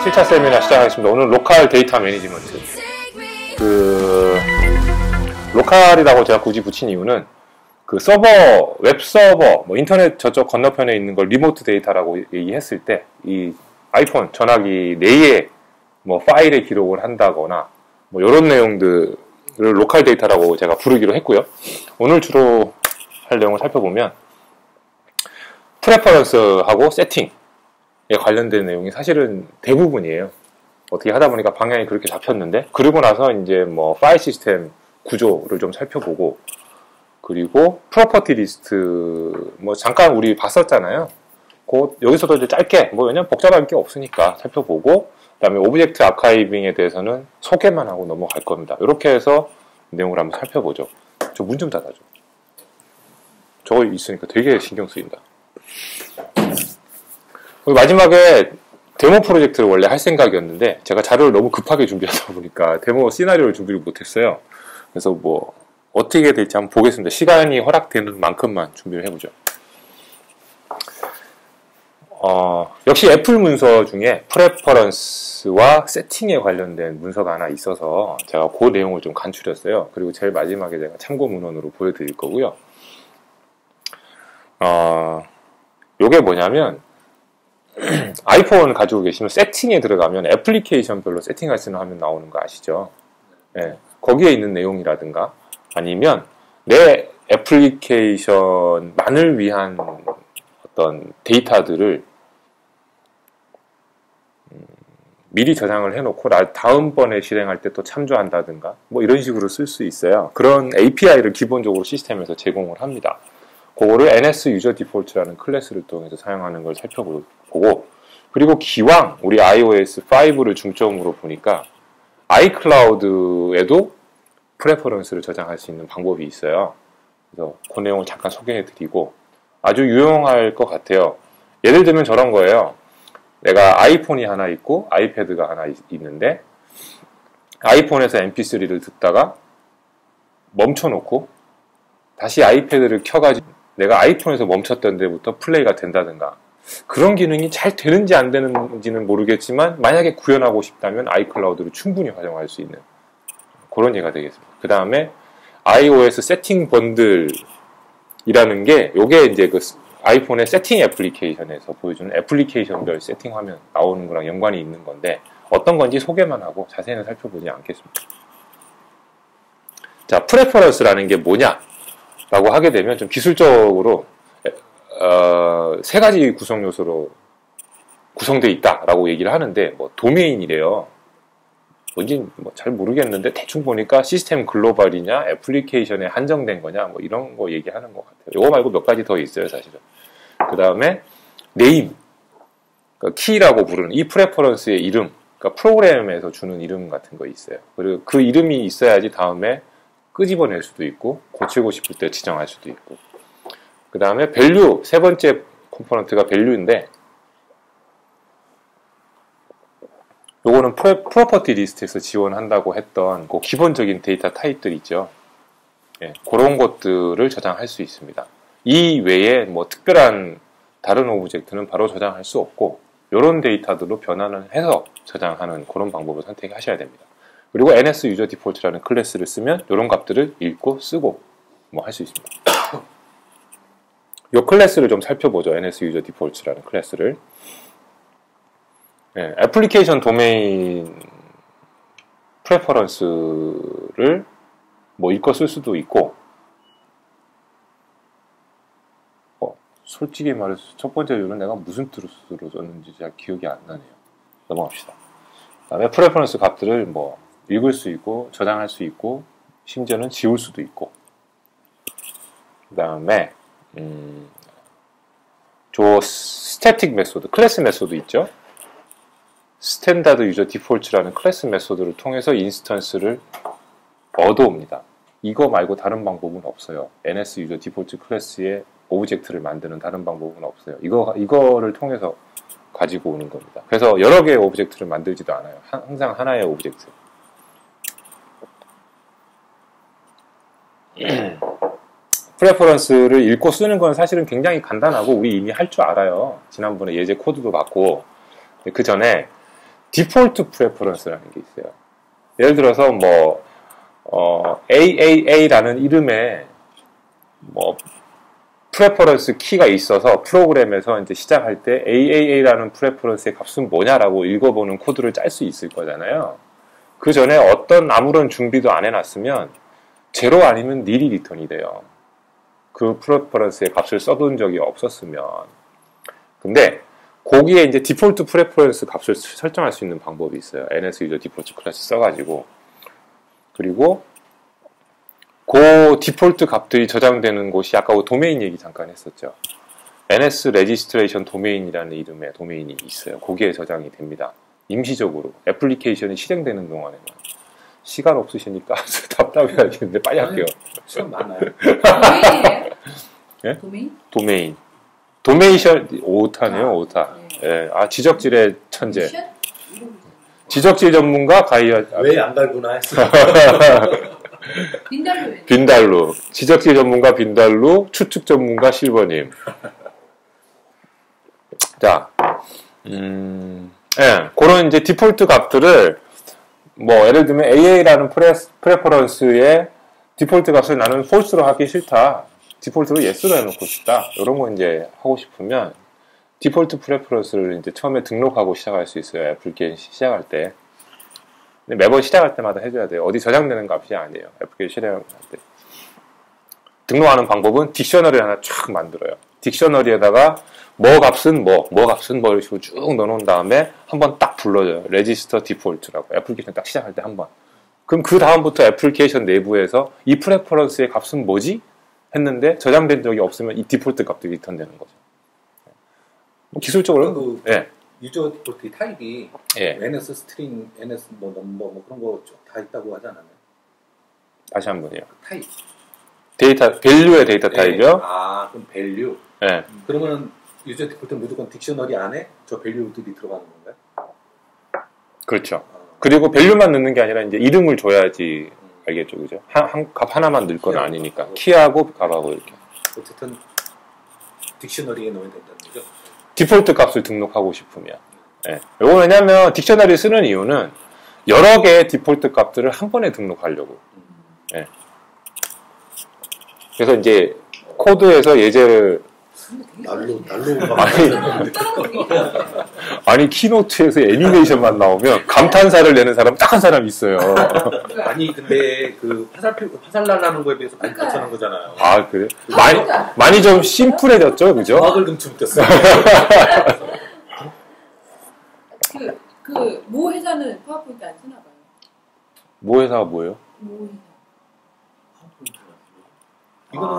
7차 세미나 시작하겠습니다. 오늘 로컬 데이터 매니지먼트. 로컬이라고 제가 굳이 붙인 이유는 서버, 웹 서버, 인터넷 저쪽 건너편에 있는 걸 리모트 데이터라고 얘기했을 때, 이 아이폰 전화기 내에 파일에 기록을 한다거나, 이런 내용들을 로컬 데이터라고 제가 부르기로 했고요. 오늘 주로 할 내용을 살펴보면, 프레퍼런스하고 세팅에 관련된 내용이 사실은 대부분이에요. 어떻게 하다 보니까 방향이 그렇게 잡혔는데, 그러고 나서 이제 파일 시스템 구조를 좀 살펴보고, 그리고 프로퍼티 리스트 잠깐 우리 봤었잖아요. 여기서도 이제 짧게 왜냐면 복잡할 게 없으니까 살펴보고, 그다음에 오브젝트 아카이빙에 대해서는 소개만 하고 넘어갈 겁니다. 이렇게 해서 내용을 한번 살펴보죠. 저 문 좀 닫아줘. 저거 있으니까 되게 신경 쓰인다. 마지막에 데모 프로젝트를 원래 할 생각이었는데 제가 자료를 너무 급하게 준비하다 보니까 데모 시나리오를 준비를 못했어요. 그래서 어떻게 될지 한번 보겠습니다. 시간이 허락되는 만큼만 준비를 해보죠. 역시 애플 문서 중에 프레퍼런스와 세팅에 관련된 문서가 하나 있어서 제가 그 내용을 좀 간추렸어요. 그리고 제일 마지막에 제가 참고 문헌으로 보여드릴 거고요. 요게 뭐냐면 아이폰 가지고 계시면 세팅에 들어가면 애플리케이션별로 세팅할 수 있는 화면 나오는 거 아시죠? 네, 거기에 있는 내용이라든가 아니면 내 애플리케이션만을 위한 어떤 데이터들을 미리 저장을 해놓고 다음번에 실행할 때 또 참조한다든가 이런 식으로 쓸 수 있어요. 그런 API를 기본적으로 시스템에서 제공을 합니다. 그거를 NS 유저 디폴트라는 클래스를 통해서 사용하는 걸 살펴보고, 그리고 기왕 우리 iOS 5를 중점으로 보니까 아이클라우드에도 프레퍼런스를 저장할 수 있는 방법이 있어요. 그래서 그 내용을 잠깐 소개해 드리고, 아주 유용할 것 같아요. 예를 들면 저런 거예요. 내가 아이폰이 하나 있고 아이패드가 하나 있는데 아이폰에서 mp3를 듣다가 멈춰놓고 다시 아이패드를 켜가지고 내가 아이폰에서 멈췄던 데부터 플레이가 된다든가, 그런 기능이 잘 되는지 안 되는지는 모르겠지만 만약에 구현하고 싶다면 아이클라우드를 충분히 활용할 수 있는 그런 예가 되겠습니다. 그 다음에 iOS 세팅 번들이라는 게 요게 이제 아이폰의 세팅 애플리케이션에서 보여주는 애플리케이션별 세팅 화면 나오는 거랑 연관이 있는 건데 어떤 건지 소개만 하고 자세히는 살펴보지 않겠습니다. 자, 프레퍼런스라는 게 뭐냐 라고 하게 되면 좀 기술적으로 세 가지 구성 요소로 구성되어 있다라고 얘기를 하는데 도메인이래요. 뭔지 잘 모르겠는데 대충 보니까 시스템 글로벌이냐 애플리케이션에 한정된 거냐 이런 거 얘기하는 것 같아요. 이거 말고 몇 가지 더 있어요 사실은. 그 다음에 네임, 그러니까 키라고 부르는 이 프레퍼런스의 이름, 그러니까 프로그램에서 주는 이름 같은 거 있어요. 그리고 그 이름이 있어야지 다음에 끄집어낼 수도 있고 고치고 싶을 때 지정할 수도 있고, 그 다음에 밸류, 세 번째 컴포넌트가 밸류인데 요거는 프로퍼티 리스트에서 지원한다고 했던 그 기본적인 데이터 타입들 있죠. 예, 그런 것들을 저장할 수 있습니다. 이 외에 특별한 다른 오브젝트는 바로 저장할 수 없고 이런 데이터들로 변환을 해서 저장하는 그런 방법을 선택하셔야 됩니다. 그리고 NS 유저 디폴트라는 클래스를 쓰면 이런 값들을 읽고 쓰고 할 수 있습니다. 이 클래스를 좀 살펴보죠. NS 유저 디폴트라는 클래스를. 네, 애플리케이션 도메인 프레퍼런스를 읽고 쓸 수도 있고, 솔직히 말해서 첫 번째 이유는 내가 무슨 뜻으로 썼는지 잘 기억이 안 나네요. 넘어갑시다. 그 다음에 프레퍼런스 값들을 읽을 수 있고 저장할 수 있고 심지어는 지울 수도 있고, 그 다음에 저 스태틱 메소드, 클래스 메소드 있죠. 스탠다드 유저 디폴트라는 클래스 메소드를 통해서 인스턴스를 얻어옵니다. 이거 말고 다른 방법은 없어요. NS 유저 디폴트 클래스에 오브젝트를 만드는 다른 방법은 없어요. 이거를 통해서 가지고 오는 겁니다. 그래서 여러 개의 오브젝트를 만들지도 않아요. 항상 하나의 오브젝트. 프레퍼런스를 읽고 쓰는 건 사실은 굉장히 간단하고 우리 이미 할 줄 알아요. 지난번에 예제 코드도 봤고, 그 전에 디폴트 프레퍼런스라는 게 있어요. 예를 들어서 뭐 AAA라는 이름에 뭐 프레퍼런스 키가 있어서 프로그램에서 이제 시작할 때 AAA라는 프레퍼런스의 값은 뭐냐라고 읽어보는 코드를 짤 수 있을 거잖아요. 그 전에 아무런 준비도 안 해놨으면 제로 아니면 닐이 리턴이 돼요. 그 프레퍼런스의 값을 써둔 적이 없었으면. 근데 거기에 이제 디폴트 프레퍼런스 값을 설정할 수 있는 방법이 있어요. NS 유저 디폴트 클래스 써가지고. 그리고 그 디폴트 값들이 저장되는 곳이 아까 그 도메인 얘기 잠깐 했었죠. NS 레지스트레이션 도메인이라는 이름의 도메인이 있어요. 거기에 저장이 됩니다. 임시적으로 애플리케이션이 실행되는 동안에만. 시간 없으시니까 답답해하시는데 빨리 할게요. 시간 많아요. 도메인이에요? 예? 도메인? 도메이션 오타네요. 오타. 예. 아, 지적질의 천재. 지적질 전문가 가이아. 왜 안 갈구나 했어. 빈달루. 지적질 전문가 빈달루, 추측 전문가 실버님. 자, 예, 그런 이제 디폴트 값들을 뭐 예를 들면 AA라는 프레퍼런스의 디폴트 값을 나는 false로 하기 싫다. 디폴트로 yes로 해놓고 싶다. 이런 거 이제 하고 싶으면 디폴트 프레퍼런스를 이제 처음에 등록하고 시작할 수 있어요. 애플리케이션 시작할 때. 근데 매번 시작할 때마다 해줘야 돼요. 어디 저장되는 값이 아니에요. 애플리케이션 실행할 때. 등록하는 방법은 딕셔너리 하나 쫙 만들어요. 딕셔너리에다가 뭐 값은 뭐 값은 뭐 이런 식으로 쭉 넣어놓은 다음에 한번 딱 불러줘요. 레지스터 디폴트라고. 애플리케이션 딱 시작할 때 한번. 그럼 그 다음부터 애플리케이션 내부에서 이 프레퍼런스의 값은 뭐지? 했는데 저장된 적이 없으면 이 디폴트 값들이 리턴되는 거죠. 뭐 기술적으로 예. 유저 디폴트 타입이 예. NS 스트링, NS 뭐 넘버 뭐 그런 거 다 있다고 하지 않았나요? 다시 한 번요. 타입. 데이터 밸류의 데이터 타입이요? 아, 그럼 밸류. 예. 그러면 유저 디폴트는 무조건 딕셔너리 안에 저 밸류들이 들어가는 건가요? 그렇죠. 그리고 밸류만 넣는 게 아니라 이제 이름을 줘야지 알겠죠, 그죠? 값 하나만 넣을 건 아니니까 키하고 값하고 이렇게. 어쨌든 딕셔너리에 넣어야 된다는 거죠. 디폴트 값을 등록하고 싶으면. 예. 이거 왜냐면 딕셔너리 쓰는 이유는 여러 개의 디폴트 값들을 한 번에 등록하려고. 예. 그래서 이제 코드에서 예제를 날로 아니 키노트에서 애니메이션만 나오면 감탄사를 내는 사람 딱 한 사람 있어요. 아니 근데 그 화살 날라는 거에 비해서 많이 발전한 거잖아요. 아 그래? 많이 좀 심플해졌죠, 그죠? 과학을 금치 웃겼어. 모 회사는 파워포인트 안 쓰나 봐요. 모 회사가 뭐예요? 모 회사.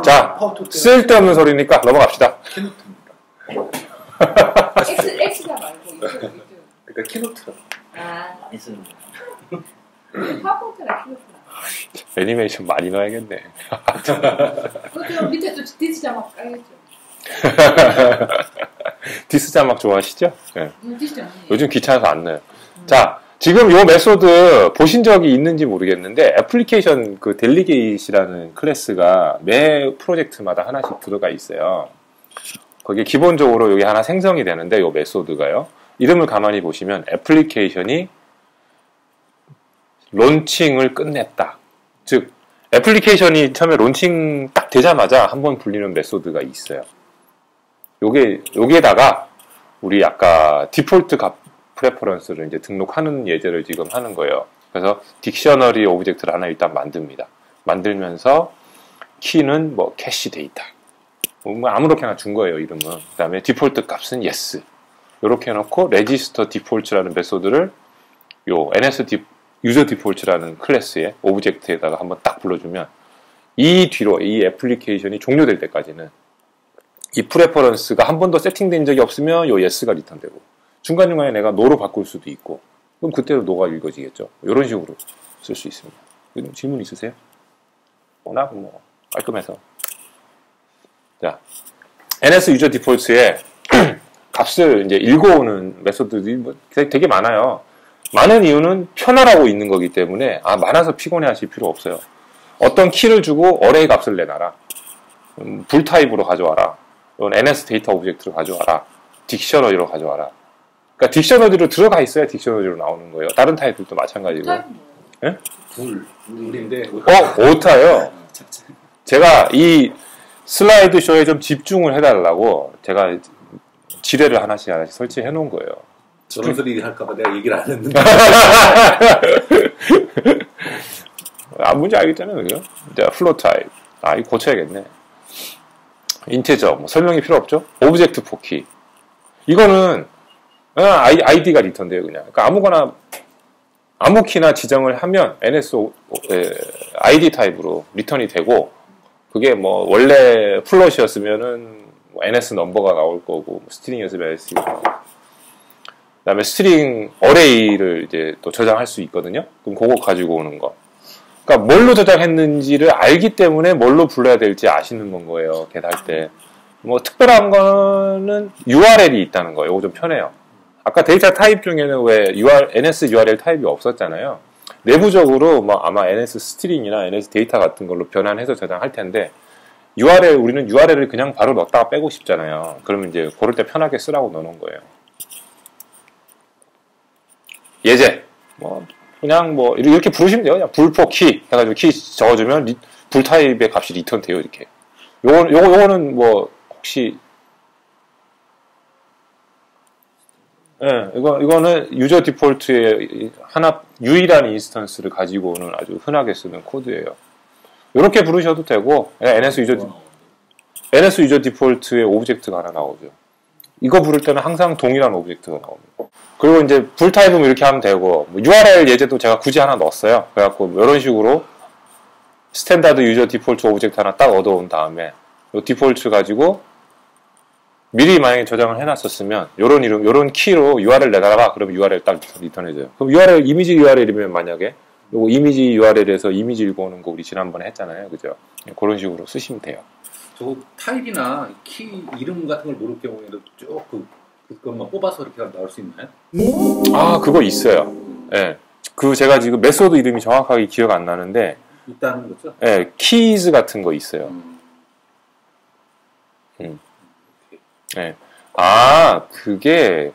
자, 쓸데없는 소리니까 넘어갑시다. X가 말고 이쪽. 그러니까 키노트라. 아, 파워포인트랑 키노트랑. 애니메이션 많이 넣어야겠네. 그것도 밑에 또 디스 자막 깔겠죠. 디스 자막 좋아하시죠? 네. 디스 자막. 요즘 귀찮아서 안 넣어요. 자, 지금 요 메소드 보신 적이 있는지 모르겠는데 애플리케이션 그 델리게이트라는 클래스가 매 프로젝트마다 하나씩 들어가 있어요. 거기에 기본적으로 여기 하나 생성이 되는데 요 메소드가요. 이름을 가만히 보시면 애플리케이션이 론칭을 끝냈다. 즉 애플리케이션이 처음에 론칭 딱 되자마자 한번 불리는 메소드가 있어요. 여기에다가 우리 아까 디폴트 값 프레퍼런스를 이제 등록하는 예제를 지금 하는 거예요. 그래서 딕셔너리 오브젝트를 하나 일단 만듭니다. 만들면서 키는 뭐 캐시 데이터. 뭐 아무렇게나 준 거예요, 이름은. 그 다음에 디폴트 값은 yes. 이렇게 해놓고 레지스터 디폴트라는 메소드를 요 NS 유저 디폴트라는 클래스의 오브젝트에다가 한번 딱 불러주면 이 뒤로 이 애플리케이션이 종료될 때까지는 이 프레퍼런스가 한 번도 세팅된 적이 없으면 요 yes가 리턴되고 중간중간에 내가 no로 바꿀 수도 있고 그럼 그때도 no가 읽어지겠죠. 이런 식으로 쓸 수 있습니다. 질문 있으세요? 워낙 뭐 깔끔해서. 자, NS 유저 디폴트에 값을 이제 읽어오는 메소드들이 뭐 되게 많아요. 많은 이유는 편하라고 있는 거기 때문에 많아서 피곤해 하실 필요 없어요. 어떤 키를 주고 어레이 값을 내놔라. 불 타입으로 가져와라. 이건 NS 데이터 오브젝트로 가져와라. 딕셔너리로 가져와라. 그러니까 딕셔너리로 들어가 있어야 딕셔너리로 나오는 거예요. 다른 타입들도 마찬가지고. 예? 불인데. 오타요. 제가 이 슬라이드 쇼에 좀 집중을 해달라고 제가 지뢰를 하나씩 설치해 놓은 거예요. 저런 소리 할까봐 내가 얘기를 안 했는데. 뭔지 알겠잖아요, 그죠? 이제 플로 타입. 이거 고쳐야겠네. 인테저, 뭐 설명이 필요 없죠? 오브젝트 포키. 이거는 아이디가 리턴돼요, 그냥. 그러니까 아무거나 아무 키나 지정을 하면 ID 타입으로 리턴이 되고, 그게 뭐 원래 플롯이었으면은 뭐 NS 넘버가 나올 거고, 스트링이었으면 NS. 그다음에 스트링 어레이를 이제 또 저장할 수 있거든요. 그럼 그거 가지고 오는 거. 그러니까 뭘로 저장했는지를 알기 때문에 뭘로 불러야 될지 아시는 건 거예요. 걔 할 때. 뭐 특별한 거는 URL이 있다는 거. 이거 좀 편해요. 아까 데이터 타입 중에는 왜 NS URL 타입이 없었잖아요. 내부적으로 뭐 아마 NS 스트링이나 NS 데이터 같은 걸로 변환해서 저장할 텐데 우리는 URL을 그냥 바로 넣었다가 빼고 싶잖아요. 그러면 이제 고를 때 편하게 쓰라고 넣어놓은 거예요. 예제. 그냥 이렇게 부르시면 돼요. 그냥 불포 키 해가지고 키 적어주면 불 타입의 값이 리턴 돼요. 이렇게. 요거는 혹시 이거는 유저 디폴트의 유일한 인스턴스를 가지고 오는 아주 흔하게 쓰는 코드예요. 이렇게 부르셔도 되고, NS 유저 디폴트의 오브젝트가 하나 나오죠. 이거 부를 때는 항상 동일한 오브젝트가 나옵니다. 그리고 이제 불 타입은 이렇게 하면 되고, URL 예제도 제가 굳이 하나 넣었어요. 그래갖고 이런 식으로 스탠다드 유저 디폴트 오브젝트 하나 딱 얻어온 다음에 이 디폴트 가지고 미리 만약에 저장을 해놨었으면 요런 키로 URL 내다가 그러면 URL 딱 리턴해줘요. 그럼 URL 이미지 URL이면 만약에 요거 이미지 URL에서 이미지 읽어오는 거 우리 지난번에 했잖아요, 그죠? 그런 식으로 쓰시면 돼요. 저 타입이나 키 이름 같은 걸 모를 경우에도 쭉 그것만 뽑아서 이렇게 나올 수 있나요? 그거 있어요. 예. 제가 지금 메소드 이름이 정확하게 기억 안 나는데 있다는 거죠? 예, 키즈 같은 거 있어요. 예. 그게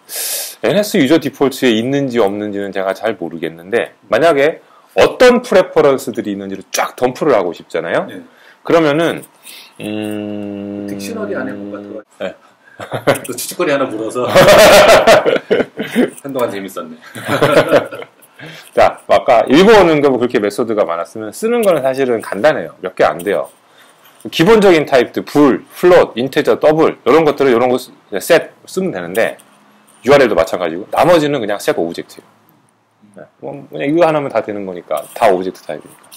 NS 유저 디폴트에 있는지 없는지는 제가 잘 모르겠는데 만약에 어떤 프레퍼런스들이 있는지를 쫙 덤프를 하고 싶잖아요. 네. 그러면은 딕셔너리 안에 뭔가 들어가. 네. 또 추측거리 하나 물어서 한동안 재밌었네. 자, 아까 읽어오는 거 그렇게 메소드가 많았으면 쓰는 거는 사실은 간단해요. 몇 개 안 돼요. 기본적인 타입들 불, 플롯, 인테저, 더블 이런 것들은 이런 거 셋 쓰면 되는데 URL도 마찬가지고 나머지는 그냥 셋 오브젝트예요. 그냥 이거 하나면 다 되는 거니까 다 오브젝트 타입이니까.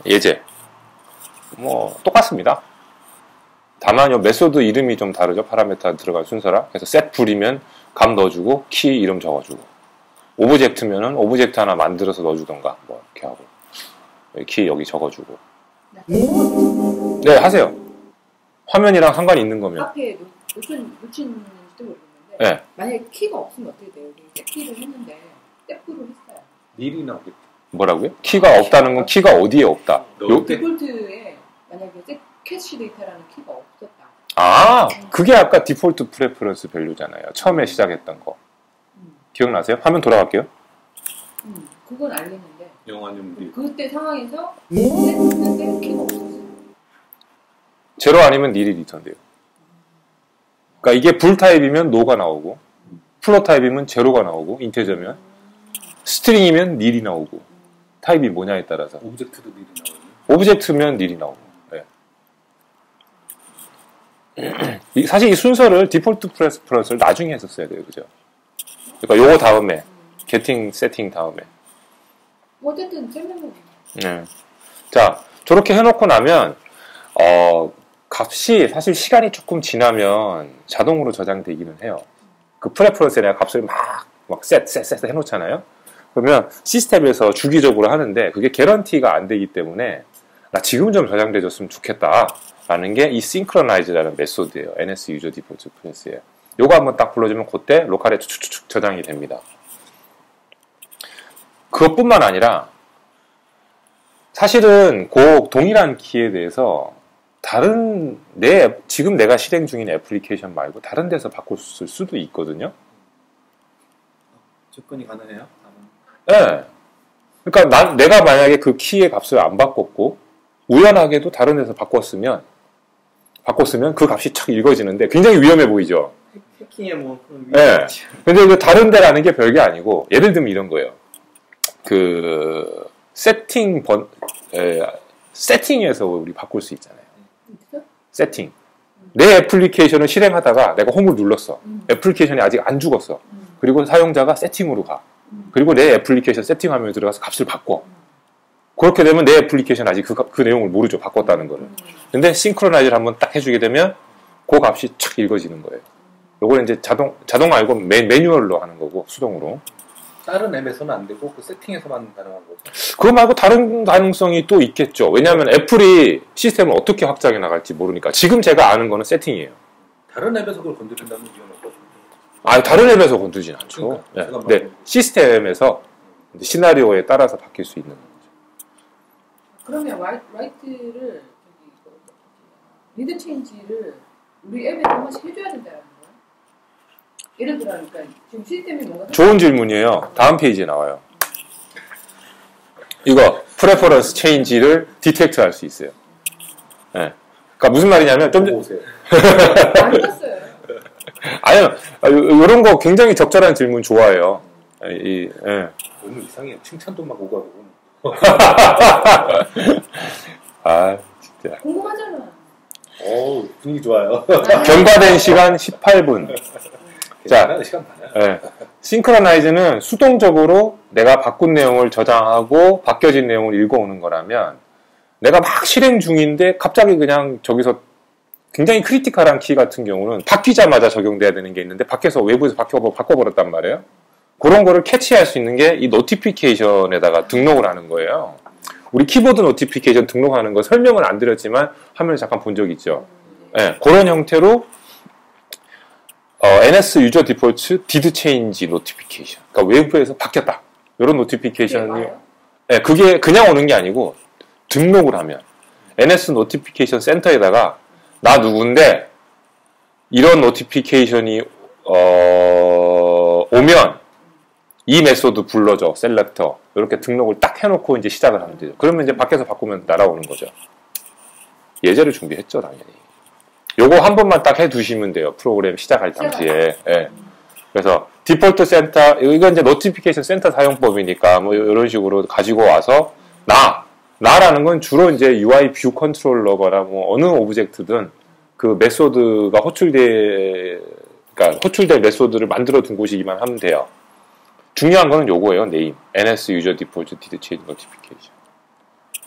예제 똑같습니다. 다만 요 메소드 이름이 좀 다르죠. 파라메터 들어간 순서랑. 그래서 셋 불이면 값 넣어주고 키 이름 적어주고 오브젝트면은 오브젝트 하나 만들어서 넣어주던가 이렇게 하고 키 여기 적어주고. 네, 하세요. 화면이랑 상관이 있는 거면. 앞에 놓친지도 모르겠는데 네. 만약에 키가 없으면 어떻게 돼요? 셋키를 했는데 셋프를 했어요. 일이 나오겠다. 뭐라고요? 키가 없다는 건 키가 어디에 없다? 디폴트에 만약에 캐시 데이터라는 키가 없었다. 그게 아까 디폴트 프레퍼런스 밸류잖아요. 처음에 시작했던 거. 기억나세요? 화면 돌아갈게요. 그건 알겠는데 영화님 그때 상황에서 했는데 키가 없었어요. 제로 아니면 닐이 리턴돼요. 그러니까 이게 불 타입이면 노가 나오고 플롯 타입이면 제로가 나오고 인테저면 스트링이면 닐이 나오고 타입이 뭐냐에 따라서 오브젝트도 닐이 나오고 오브젝트면 닐이 나오고. 사실 이 순서를 디폴트 프레퍼런스를 나중에 했었어야 돼요, 그죠? 그러니까 요거 다음에 게팅 세팅 다음에. 어쨌든 설명은. 네. 자, 저렇게 해놓고 나면 값이 사실 시간이 조금 지나면 자동으로 저장되기는 해요. 그 프레퍼런스에 내가 값을 셋 해놓잖아요. 그러면 시스템에서 주기적으로 하는데 그게 개런티가 안 되기 때문에 나 지금 좀 저장돼줬으면 좋겠다 라는 게 이 synchronize라는 메소드예요. NS 유저 디폴트 프레스예요. 요거 한번 딱 불러주면 그때 로컬에 축축축 저장이 됩니다. 그것뿐만 아니라 사실은 그 동일한 키에 대해서 다른 지금 내가 실행 중인 애플리케이션 말고 다른 데서 바꿀 수도 있거든요. 접근이 가능해요? 예. 그러니까 내가 만약에 그 키의 값을 안 바꿨고 우연하게도 다른 데서 바꿨으면 그 값이 착 읽어지는데 굉장히 위험해 보이죠. 해킹에 뭐 그런 예. 근데 그 다른 데라는 게 별게 아니고 예를 들면 이런 거예요. 그 세팅에서 우리 바꿀 수 있잖아요. 세팅. 내 애플리케이션을 실행하다가 내가 홈을 눌렀어. 애플리케이션이 아직 안 죽었어. 그리고 사용자가 세팅으로 가. 그리고 내 애플리케이션 세팅 화면에 들어가서 값을 바꿔. 그렇게 되면 내 애플리케이션 아직 그 내용을 모르죠. 바꿨다는 거를. 근데 싱크로나이즈를 한번 딱 해주게 되면 그 값이 착 읽어지는 거예요. 요거는 이제 자동 말고 매뉴얼로 하는 거고, 수동으로. 다른 앱에서는 안 되고 그 세팅에서만 가능한 거죠? 그거 말고 다른 가능성이 또 있겠죠. 왜냐하면 애플이 시스템을 어떻게 확장해 나갈지 모르니까. 지금 제가 아는 거는 세팅이에요. 다른 앱에서 그걸 건드린다는 이유는 없거든요. 다른 앱에서 건드리진 않죠. 그러니까, 네, 시스템에서 시나리오에 따라서 바뀔 수 있는 거죠. 그러면 라이트를 리드 체인지를 우리 앱에 한 번씩 해줘야 된다는 거예요? 예를 들어니까 지금 시스템이 뭔가 좋은 질문이에요. 다음 페이지에 나와요. 이거 프레퍼런스 체인지를 디텍트 할 수 있어요. 네. 그러니까 무슨 말이냐면 좀 보세요. 안 봤어요. 아니요, 이런 거 굉장히 적절한 질문 좋아해요. 예. 너무 이상해요. 칭찬도 막 오가고. 아, 진짜. 궁금하잖아. 분위기 좋아요. 경과된 시간 18분. 자, 시간 많아요. 싱크로나이즈는 수동적으로 내가 바꾼 내용을 저장하고 바뀌어진 내용을 읽어오는 거라면 내가 막 실행 중인데 갑자기 그냥 저기서 굉장히 크리티컬한 키 같은 경우는 바뀌자마자 적용돼야 되는 게 있는데 밖에서 외부에서 바꿔버렸단 말이에요. 그런 거를 캐치할 수 있는 게 이 노티피케이션에다가 등록을 하는 거예요. 우리 키보드 노티피케이션 등록하는 거 설명을 안 드렸지만 화면을 잠깐 본 적 있죠. 네, 그런 형태로 NS 유저 디폴트 디드 체인지 노티피케이션. 그러니까 외부에서 바뀌었다. 이런 노티피케이션이 그게 그냥 오는 게 아니고 등록을 하면 NS 노티피케이션 센터에다가 나 누군데 이런 노티피케이션이 오면 이 메소드 불러줘 셀렉터 이렇게 등록을 딱 해놓고 이제 시작을 하면 되죠. 그러면 이제 밖에서 바꾸면 날아오는 거죠. 예제를 준비했죠 당연히. 요거 한 번만 딱 해두시면 돼요. 프로그램 시작할 당시에. 예. 그래서 디폴트 센터 이건 이제 노티피케이션 센터 사용법이니까 뭐 이런 식으로 가지고 와서 나라는 건 주로 이제 UI 뷰 컨트롤러거나 뭐 어느 오브젝트든 그 메소드가 그러니까 호출될 메소드를 만들어 둔 곳이기만 하면 돼요. 중요한 거는 요거예요. 네임. NS 유저 디폴트 디드 체인지 노티피케이션.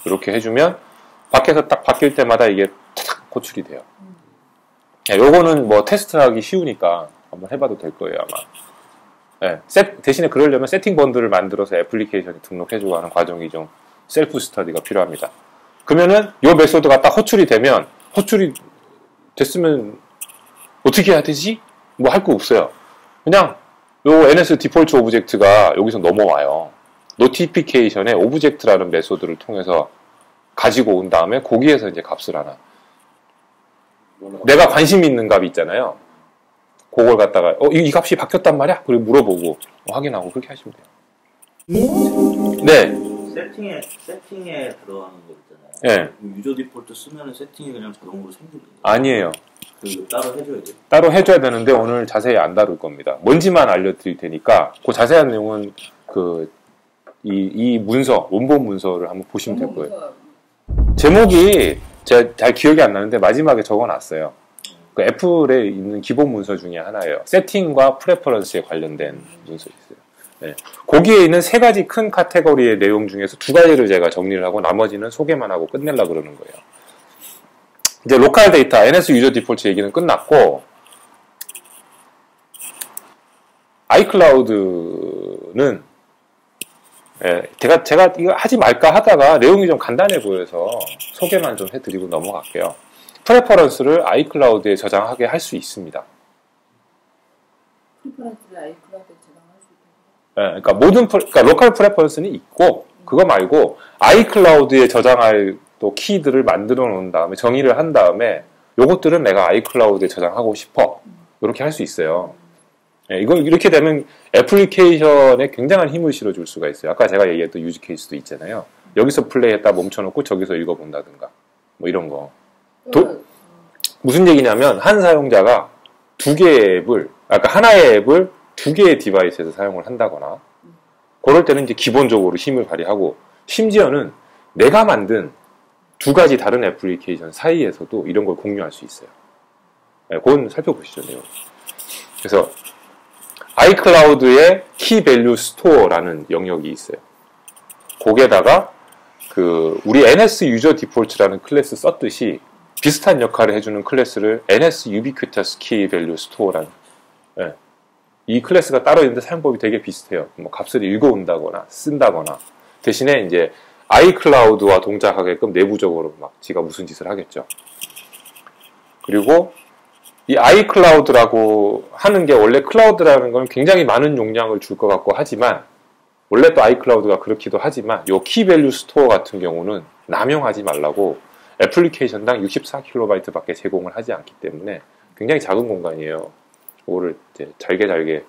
이렇게 해주면 밖에서 딱 바뀔 때마다 이게 탁 호출이 돼요. 요거는 뭐 테스트하기 쉬우니까 한번 해봐도 될 거예요 아마. 네, 대신에 그러려면 세팅 번들을 만들어서 애플리케이션에 등록해주고 하는 과정이 좀 셀프 스터디가 필요합니다. 그러면은 요 메소드가 딱 호출이 되면 호출이 됐으면 어떻게 해야 되지? 뭐 할 거 없어요. 그냥 요 NS 디폴트 오브젝트가 여기서 넘어와요. 노티피케이션에 오브젝트라는 메소드를 통해서 가지고 온 다음에 거기에서 이제 값을 하나. 내가 관심 있는 값이 있잖아요. 그걸 갖다가 이 값이 바뀌었단 말이야? 그리고 물어보고 확인하고 그렇게 하시면 돼요. 네. 세팅에 들어가는 거 있잖아요. 네. 유저 디폴트 쓰면 세팅이 그냥 자동으로 생기는 거예요. 아니에요. 따로 해줘야 돼요. 따로 해줘야 되는데 오늘 자세히 안 다룰 겁니다. 뭔지만 알려드릴 테니까 그 자세한 내용은 이 문서, 원본 문서를 한번 보시면 될 거예요. 제목이 제가 잘 기억이 안 나는데 마지막에 적어놨어요. 그 애플에 있는 기본 문서 중에 하나예요. 세팅과 프레퍼런스에 관련된 문서 있어요. 네. 거기에 있는 세 가지 큰 카테고리의 내용 중에서 두 가지를 제가 정리를 하고 나머지는 소개만 하고 끝내려고 그러는 거예요. 이제 로컬 데이터, NS 유저 디폴트 얘기는 끝났고 아이클라우드는 제가 이거 하지 말까 하다가 내용이 좀 간단해 보여서 소개만 좀 해드리고 넘어갈게요. 프레퍼런스를 아이클라우드에 저장하게 할 수 있습니다. 프레퍼런스를 아이클라우드에 저장할 수 있다. 그러니까 그러니까 로컬 프레퍼런스는 있고 그거 말고 아이클라우드에 저장할 또 키들을 만들어 놓은 다음에 정의를 한 다음에 요것들은 내가 아이클라우드에 저장하고 싶어 이렇게 할 수 있어요. 예, 이건 이렇게 되면 애플리케이션에 굉장한 힘을 실어줄 수가 있어요. 아까 제가 얘기했던 유즈 케이스도 있잖아요. 여기서 플레이했다 멈춰놓고 저기서 읽어본다든가 뭐 이런 거. 무슨 얘기냐면 한 사용자가 두 개의 앱을 아까 하나의 앱을 두 개의 디바이스에서 사용을 한다거나 그럴 때는 이제 기본적으로 힘을 발휘하고 심지어는 내가 만든 두 가지 다른 애플리케이션 사이에서도 이런 걸 공유할 수 있어요. 네, 그건 살펴보시죠. 내용. 그래서 아이클라우드의 키 밸류 스토어라는 영역이 있어요. 거기에다가 우리 NS 유저 디폴트라는 클래스 썼듯이 비슷한 역할을 해주는 클래스를 NS Ubiquitous Key Value Store라는 이 클래스가 따로 있는데 사용법이 되게 비슷해요. 뭐 값을 읽어온다거나 쓴다거나 대신에 이제 아이클라우드와 동작하게끔 내부적으로 막 지가 무슨 짓을 하겠죠. 그리고 이 아이클라우드라고 하는 게 원래 클라우드라는 건 굉장히 많은 용량을 줄 것 같고 하지만 원래 또 아이클라우드가 그렇기도 하지만 이 키밸류 스토어 같은 경우는 남용하지 말라고 애플리케이션당 64KB 밖에 제공을 하지 않기 때문에 굉장히 작은 공간이에요. 그거를 이제 잘게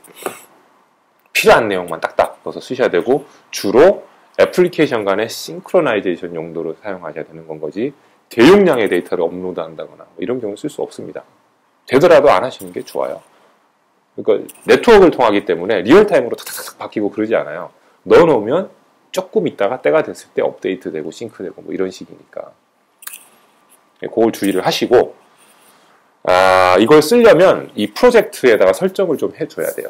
필요한 내용만 딱딱 넣어서 쓰셔야 되고 주로 애플리케이션 간의 싱크로나이제이션 용도로 사용하셔야 되는 건 거지 대용량의 데이터를 업로드 한다거나 뭐 이런 경우 쓸 수 없습니다. 되더라도 안 하시는 게 좋아요. 그러니까 네트워크를 통하기 때문에 리얼타임으로 탁탁탁 바뀌고 그러지 않아요. 넣어놓으면 조금 있다가 때가 됐을 때 업데이트되고 싱크되고 뭐 이런 식이니까 그걸 주의를 하시고 이걸 쓰려면 이 프로젝트에다가 설정을 좀 해줘야 돼요.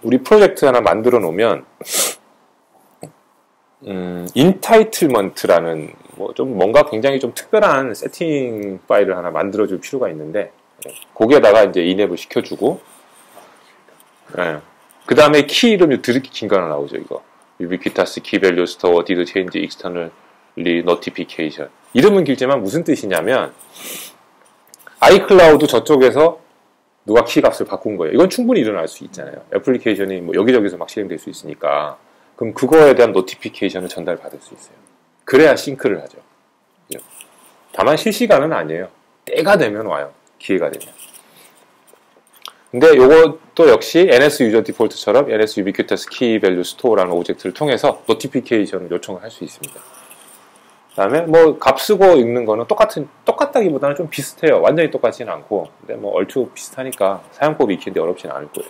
우리 프로젝트 하나 만들어 놓으면 인타이틀먼트라는 뭐 좀 뭔가 굉장히 좀 특별한 세팅 파일을 하나 만들어 줄 필요가 있는데 거기에다가 이제 인앱을 시켜주고 그 다음에 키 이름이 드럽게 긴 거 하나 나오죠. 이거 Ubiquitous Key Value Store Did Change Externally Notification 이름은 길지만 무슨 뜻이냐면 아이클라우드 저쪽에서 누가 키 값을 바꾼 거예요. 이건 충분히 일어날 수 있잖아요. 애플리케이션이 뭐 여기저기서 막 실행될 수 있으니까 그럼 그거에 대한 노티피케이션을 전달받을 수 있어요. 그래야 싱크를 하죠. 다만 실시간은 아니에요. 때가 되면 와요. 기회가 되면. 근데 요것도 역시 NS 유저 디폴트처럼 NS Ubiquitous Key Value Store라는 오젝트를 통해서 노티피케이션을 요청을 할 수 있습니다. 그 다음에 뭐 값 쓰고 읽는 거는 똑같다기보다는 좀 비슷해요. 완전히 똑같지는 않고. 근데 뭐 얼추 비슷하니까 사용법이 익히는데 어렵진 않을 거예요.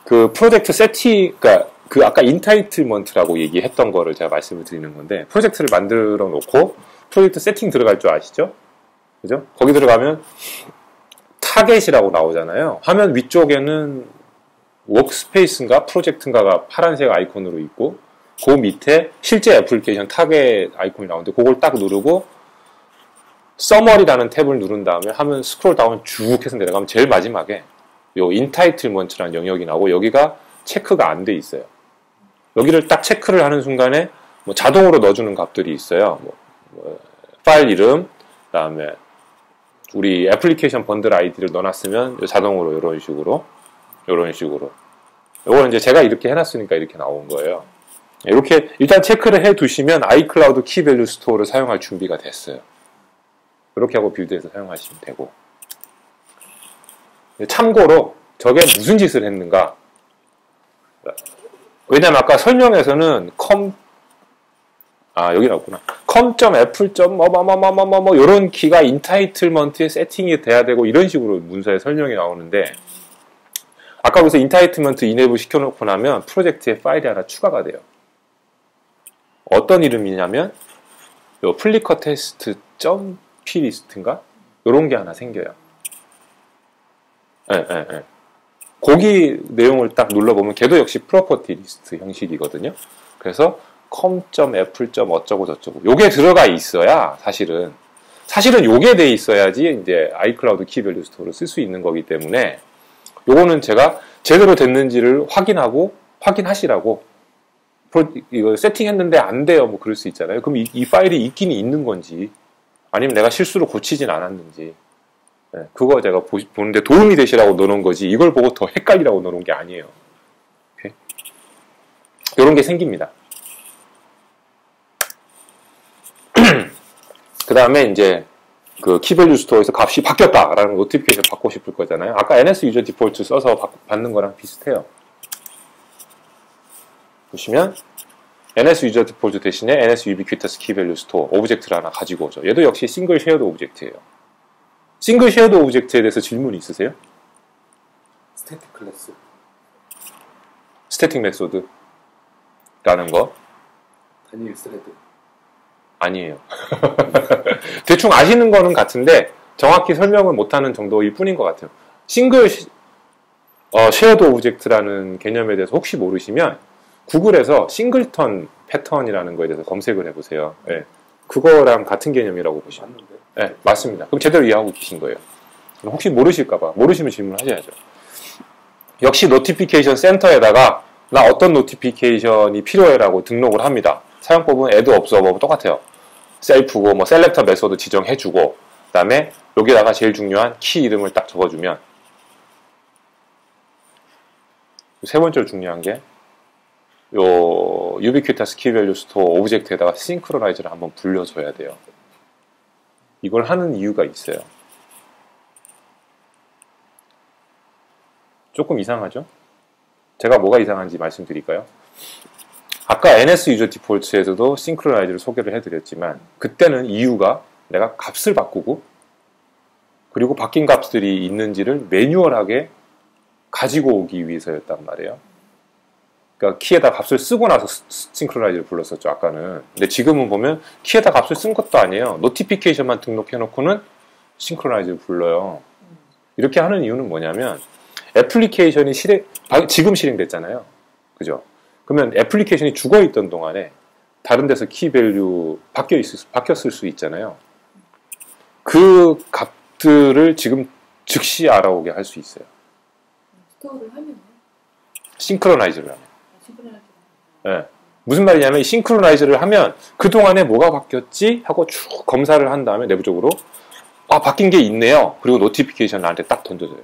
그 프로젝트 세팅, 그러니까 그 아까 인타이틀먼트라고 얘기했던 거를 제가 말씀을 드리는 건데 프로젝트를 만들어 놓고 프로젝트 세팅 들어갈 줄 아시죠? 그죠? 거기 들어가면 타겟이라고 나오잖아요. 화면 위쪽에는 워크스페이스인가 프로젝트인가가 파란색 아이콘으로 있고 그 밑에 실제 애플리케이션 타겟 아이콘이 나오는데 그걸 딱 누르고 서머리라는 탭을 누른 다음에 화면 스크롤 다운 쭉 해서 내려가면 제일 마지막에 요 인타이틀먼트라는 영역이 나오고 여기가 체크가 안 돼 있어요. 여기를 딱 체크를 하는 순간에 뭐 자동으로 넣어주는 값들이 있어요. 뭐 파일 이름, 그 다음에 우리 애플리케이션 번들 아이디를 넣어놨으면 자동으로 이런 식으로 요거는 이제 제가 이렇게 해놨으니까 이렇게 나온 거예요. 이렇게 일단 체크를 해 두시면 아이클라우드 키밸류 스토어를 사용할 준비가 됐어요. 이렇게 하고 빌드해서 사용하시면 되고 참고로 저게 무슨 짓을 했는가 왜냐면 아까 설명에서는 여기 나왔구나. com.apple. 뭐 요런 키가 인타이틀먼트에 세팅이 돼야 되고 이런 식으로 문서에 설명이 나오는데 아까 그래서 인타이틀먼트 인앱을 시켜놓고 나면 프로젝트에 파일이 하나 추가가 돼요. 어떤 이름이냐면 요 플리커 테스트 .pli스트인가? 요런 게 하나 생겨요. 거기 내용을 딱 눌러보면 걔도 역시 프로퍼티 리스트 형식이거든요. 그래서 com.apple. 어쩌고 저쩌고 요게 들어가 있어야 사실은 요게 돼 있어야지 이제 아이클라우드 키밸류 스토어를 쓸 수 있는 거기 때문에 요거는 제가 제대로 됐는지를 확인하시라고 이거 세팅했는데 안 돼요 뭐 그럴 수 있잖아요. 그럼 이 파일이 있긴 있는 건지 아니면 내가 실수로 고치진 않았는지 그거 제가 보는데 도움이 되시라고 넣어놓은 거지 이걸 보고 더 헷갈리라고 넣어놓은 게 아니에요. 이런 게 생깁니다. 그 다음에 이제 그 키밸류 스토어에서 값이 바뀌었다라는 노티피케이션 받고 싶을 거잖아요. 아까 NS 유저 디폴트 써서 받는 거랑 비슷해요. 보시면 NS 유저 디폴트 대신에 NS 유비퀴터스 키밸류 스토어 오브젝트를 하나 가지고 오죠. 얘도 역시 싱글 쉐어드 오브젝트예요. 싱글 쉐어드 오브젝트에 대해서 질문 있으세요? 스태틱 클래스. 스태틱 메소드라는 거 단일 스레드. 아니에요. 대충 아시는 거는 같은데 정확히 설명을 못하는 정도일 뿐인 것 같아요. 싱글 쉐어드 오브젝트라는 개념에 대해서 혹시 모르시면 구글에서 싱글턴 패턴이라는 거에 대해서 검색을 해보세요. 네. 그거랑 같은 개념이라고 보시면. 맞는데? 네, 맞습니다. 그럼 제대로 이해하고 계신 거예요. 혹시 모르실까봐 모르시면 질문하셔야죠. 역시 노티피케이션 센터에다가 나 어떤 노티피케이션이 필요해라고 등록을 합니다. 사용법은 add observer하고 똑같아요. 셀프고 뭐 셀렉터 메소드 지정해주고 그다음에 여기다가 제일 중요한 키 이름을 딱 적어주면 세 번째로 중요한 게 요 유비퀴터스 키밸류 스토어 오브젝트에다가 싱크로나이즈를 한번 불려줘야 돼요. 이걸 하는 이유가 있어요. 조금 이상하죠? 제가 뭐가 이상한지 말씀드릴까요? 아까 NS 유저 디폴트에서도 싱크로나이즈를 소개를 해드렸지만 그때는 이유가 내가 값을 바꾸고 그리고 바뀐 값들이 있는지를 매뉴얼하게 가지고 오기 위해서였단 말이에요. 그러니까 키에다 값을 쓰고 나서 싱크로나이즈를 불렀었죠, 아까는. 근데 지금은 보면 키에다 값을 쓴 것도 아니에요. 노티피케이션만 등록해놓고는 싱크로나이즈를 불러요. 이렇게 하는 이유는 뭐냐면 애플리케이션이 지금 실행됐잖아요. 그죠? 그러면 애플리케이션이 죽어있던 동안에 다른 데서 키밸류 바뀌었을 수 있잖아요. 그 값들을 지금 즉시 알아오게 할 수 있어요. 스토어를 하면요? 싱크로나이즈를 하면. 싱크로나이즈. 네. 무슨 말이냐면 싱크로나이즈를 하면 그동안에 뭐가 바뀌었지? 하고 쭉 검사를 한 다음에 내부적으로 바뀐 게 있네요. 그리고 노티피케이션을 나한테 딱 던져줘요.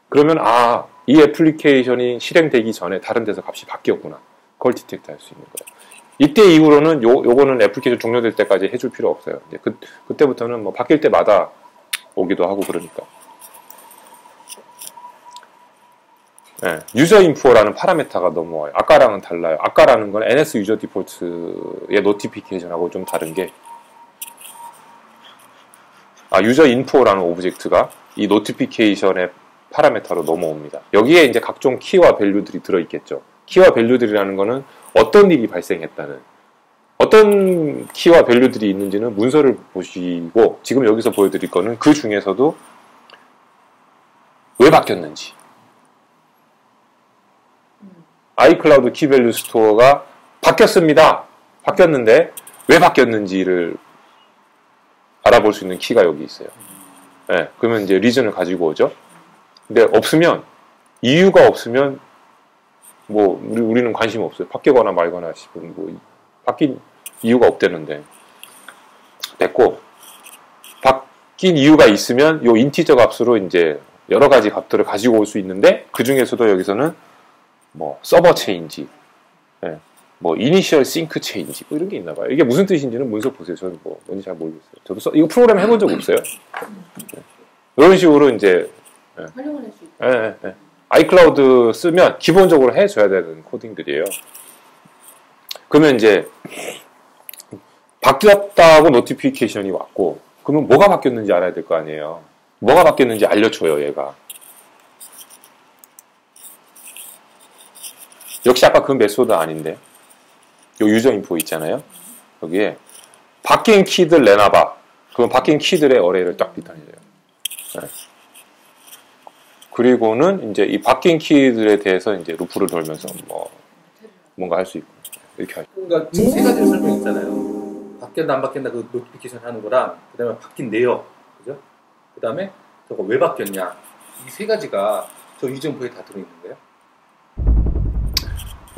그러면 이 애플리케이션이 실행되기 전에 다른 데서 값이 바뀌었구나. 그걸 디텍트 할 수 있는 거예요. 이때 이후로는 요거는 애플리케이션 종료될 때까지 해줄 필요 없어요. 이제 그때부터는 뭐 바뀔 때마다 오기도 하고 그러니까. 네, 유저 인포라는 파라메타가 넘어와요. 아까랑은 달라요. 아까라는 건 NS 유저 디폴트의 노티피케이션하고 좀 다른 게 유저 인포라는 오브젝트가 이 노티피케이션의 파라메타로 넘어옵니다. 여기에 이제 각종 키와 밸류들이 들어있겠죠. 키와 밸류들이라는 거는 어떤 일이 발생했다는 어떤 키와 밸류들이 있는지는 문서를 보시고 지금 여기서 보여드릴 거는 그 중에서도 왜 바뀌었는지 아이클라우드 키밸류 스토어가 바뀌었습니다. 바뀌었는데 왜 바뀌었는지를 알아볼 수 있는 키가 여기 있어요. 네, 그러면 이제 리전을 가지고 오죠. 근데 없으면 이유가 없으면 뭐 우리는 관심 없어요. 바뀌거나 말거나 싶은 뭐 바뀐 이유가 없대는데 됐고 바뀐 이유가 있으면 요 인티저 값으로 이제 여러 가지 값들을 가지고 올 수 있는데 그 중에서도 여기서는 뭐 서버 체인지, 네, 뭐 이니셜 싱크 체인지 뭐 이런 게 있나 봐요. 이게 무슨 뜻인지는 문서 보세요. 저는 뭐 뭔지 잘 모르겠어요. 저도 이거 프로그램 해본 적 없어요. 네. 이런 식으로 이제 활용을 할 수 있다. 네. 아이클라우드 쓰면 기본적으로 해줘야 되는 코딩들이에요. 그러면 이제 바뀌었다고 노티피케이션이 왔고 그러면 뭐가 바뀌었는지 알아야 될 거 아니에요. 뭐가 바뀌었는지 알려줘요, 얘가. 역시 아까 그 메소드 아닌데 요 유저 인포 있잖아요. 여기에 바뀐 키들 내놔봐. 그럼 바뀐 키들의 어레이를 딱 비탄해줘요. 네. 그리고는 이제 이 바뀐 키들에 대해서 이제 루프를 돌면서 뭔가 할 수 있고 이렇게 하죠. 그러니까 지금 세 가지 설명 있잖아요. 바뀌었나 안 바뀌었나 그 노티피케이션 하는 거랑 그다음에 바뀐 내역, 그죠? 그다음에 저거 왜 바뀌었냐 이 세 가지가 저 유저 인포에 다 들어있는 거예요?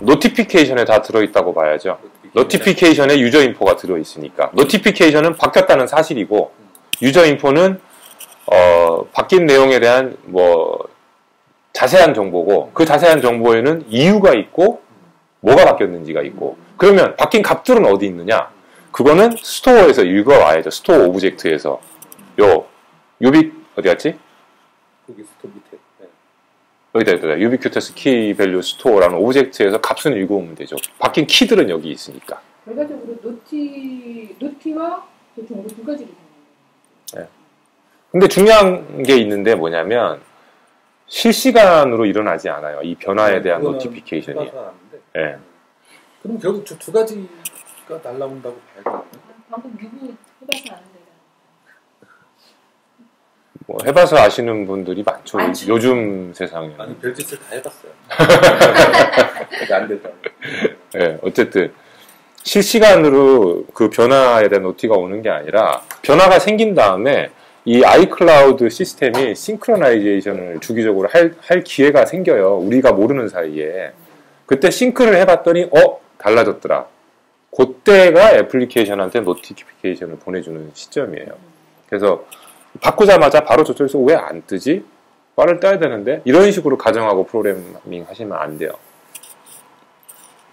노티피케이션에 다 들어있다고 봐야죠. 노티피케이션에 유저 인포가 들어있으니까. 노티피케이션은 바뀌었다는 사실이고, 유저 인포는, 바뀐 내용에 대한, 자세한 정보고, 그 자세한 정보에는 이유가 있고, 뭐가 바뀌었는지가 있고, 그러면 바뀐 값들은 어디 있느냐? 그거는 스토어에서 읽어와야죠. 스토어 오브젝트에서. 요 어디 갔지? 거기 스토 밑에. 네. 여기다 유비큐터스 키 밸류 스토어라는 오브젝트에서 값은 읽어오면 되죠. 바뀐 키들은 여기 있으니까. 결과적으로 노티와 대충 두 가지를 네. 근데 중요한 게 있는데 뭐냐면 실시간으로 일어나지 않아요. 이 변화에 대한 노티피케이션이. 네. 그럼 결국 저 두 가지가 날라온다고 봐야겠네요. 방금 누구 해봐서 아는데. 뭐 해봐서 아시는 분들이 많죠. 많죠. 요즘 세상에. 아니 별짓을 다 해봤어요. 안 됐다. 네, 어쨌든 실시간으로 그 변화에 대한 노티가 오는 게 아니라 변화가 생긴 다음에 이 아이클라우드 시스템이 싱크로나이제이션을 주기적으로 할 기회가 생겨요. 우리가 모르는 사이에. 그때 싱크를 해봤더니 달라졌더라. 그때가 애플리케이션한테 노티피케이션을 보내주는 시점이에요. 그래서 바꾸자마자 바로 저쪽에서 왜 안 뜨지? 빠를 떠야 되는데 이런 식으로 가정하고 프로그래밍 하시면 안 돼요.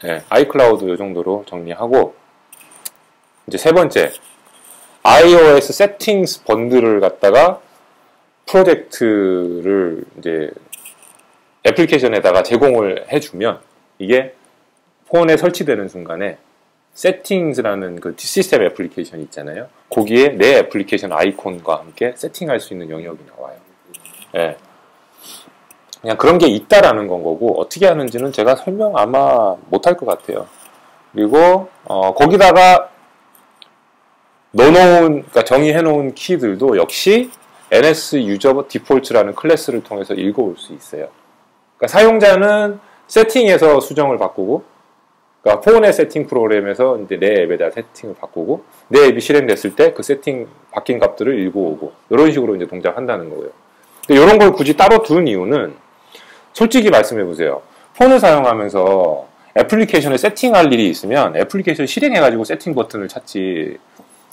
네, 아이클라우드 이 정도로 정리하고 이제 세 번째 iOS 세팅스 번들을 갖다가 프로젝트를 이제 애플리케이션에다가 제공을 해주면 이게 폰에 설치되는 순간에 세팅스라는 그 시스템 애플리케이션 있잖아요. 거기에 내 애플리케이션 아이콘과 함께 세팅할 수 있는 영역이 나와요. 예. 그냥 그런 게 있다라는 건 거고 어떻게 하는지는 제가 설명 아마 못할 것 같아요. 그리고 거기다가 그러니까 정의해놓은 키들도 역시 NS 유저 디폴트라는 클래스를 통해서 읽어올 수 있어요. 그러니까 사용자는 세팅에서 수정을 바꾸고, 그러니까 폰의 세팅 프로그램에서 이제 내 앱에다 세팅을 바꾸고, 내 앱이 실행됐을 때 그 세팅 바뀐 값들을 읽어오고, 이런 식으로 이제 동작한다는 거예요. 근데 이런 걸 굳이 따로 둔 이유는, 솔직히 말씀해 보세요. 폰을 사용하면서 애플리케이션을 세팅할 일이 있으면 애플리케이션 실행해가지고 세팅 버튼을 찾지,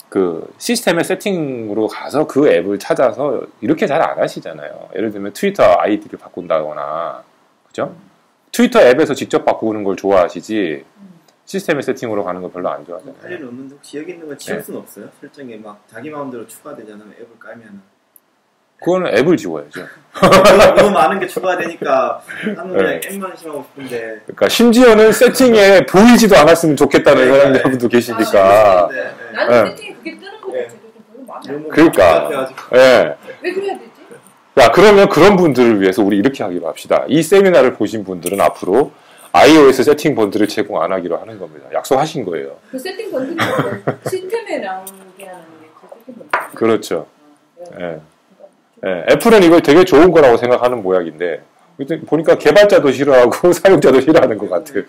그 시스템의 세팅으로 가서 그 앱을 찾아서 이렇게 잘 안 하시잖아요. 예를 들면 트위터 아이디를 바꾼다거나, 그죠? 트위터 앱에서 직접 바꾸는 걸 좋아하시지 시스템의 세팅으로 가는 거 별로 안 좋아하잖아요. 할 일은 없는데 혹시 여기 있는 거 지울 수는 없어요? 설정에 막 자기 마음대로 추가되잖아요. 앱을 깔면. 그거는 앱을 지워야죠. 너무 많은 게 추가되니까 나는 그냥 앱만 심하고 싶은데. 그러니까 심지어는 세팅에 보이지도 않았으면 좋겠다는 사람들도 계시니까. 나는 세팅이 그게 뜨는 거 자체가 좀 별로 마음에 안 들어. 그러니까. 예. 왜 그래야 되지? 야, 그러면 그런 분들을 위해서 우리 이렇게 하기로 합시다. 이 세미나를 보신 분들은 앞으로 iOS 세팅 번들을 제공 안 하기로 하는 겁니다. 약속하신 거예요. 그 세팅 번들은 시스템에 나오게 하는 게 그 세팅 번들. 그렇죠. 예. 예. 애플은 이걸 되게 좋은 거라고 생각하는 모양인데 보니까 개발자도 싫어하고 사용자도 싫어하는 것 같아요.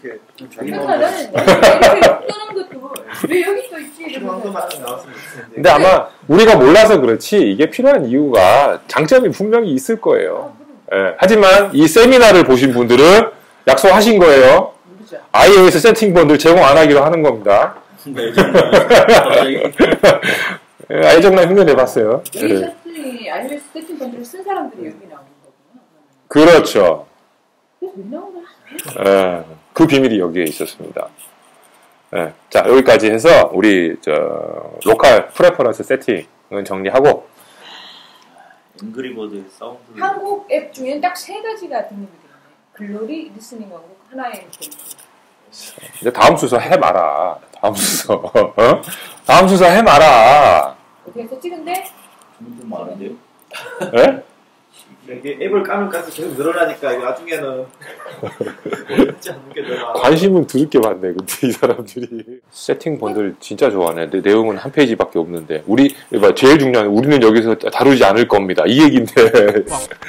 그러니까 나는 이렇게 뜨는 것도 왜 여기 또 있지? 필요한 것만 나왔으면 좋겠는데. 근데 아마 우리가 몰라서 그렇지 이게 필요한 이유가 장점이 분명히 있을 거예요. 예. 하지만 이 세미나를 보신 분들은 약속하신 거예요. iOS 세팅 번들 제공 안 하기로 하는 겁니다. 애정난 흉내내봤어요. 이 iOS 세팅 번들을 쓴 사람들이 여기 나오는 거구나. 그렇죠. 그래서 왜 나온 거야? 예. 그 비밀이 여기에 있었습니다. 예. 자, 여기까지 해서 우리 로컬 프레퍼런스 세팅은 정리하고 앵그리버드 사운드 한국 앱 중에는 딱 세 가지가 등록이 되네. 글로리, 리스닝하고 하나의 이제 다음 순서 해마라. 다음 순서. 다음 순서 해마라. 그래서 찍은데 좀 많은데요? 예? 이게 앱을 까면 까서 계속 늘어나니까 이거 나중에는 진짜 안 웃겨 늘어나. 관심은 드럽게 많네. 근데 이 사람들이 세팅 번들 진짜 좋아하네. 내 내용은 한 페이지밖에 없는데 제일 중요한 우리는 여기서 다루지 않을 겁니다. 이 얘기인데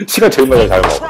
시간 제일 많이 잘 먹어.